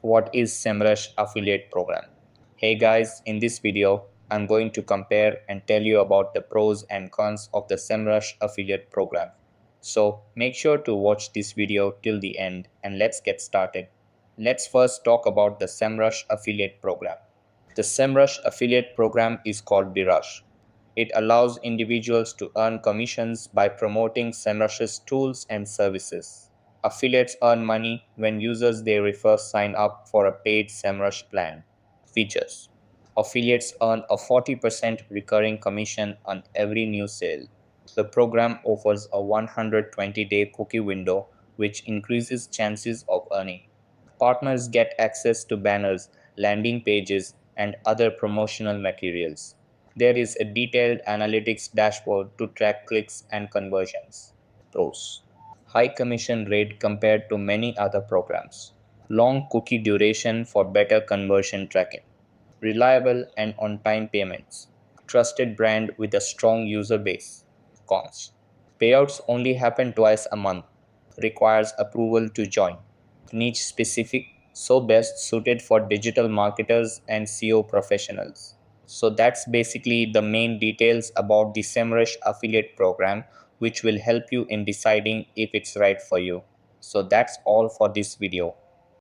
What is Semrush affiliate program? Hey guys, in this video, I'm going to compare and tell you about the pros and cons of the Semrush affiliate program. So make sure to watch this video till the end and let's get started. Let's first talk about the Semrush affiliate program. The Semrush affiliate program is called the Rush. It allows individuals to earn commissions by promoting Semrush's tools and services. Affiliates earn money when users they refer sign up for a paid Semrush plan. Features: affiliates earn a 40% recurring commission on every new sale. The program offers a 120-day cookie window, which increases chances of earning. Partners get access to banners, landing pages, and other promotional materials. There is a detailed analytics dashboard to track clicks and conversions. Pros: high commission rate compared to many other programs. Long cookie duration for better conversion tracking. Reliable and on time payments. Trusted brand with a strong user base. Cons: payouts only happen twice a month. Requires approval to join. Niche specific, so best suited for digital marketers and SEO professionals. So that's basically the main details about the Semrush affiliate program, which will help you in deciding if it's right for you. So that's all for this video.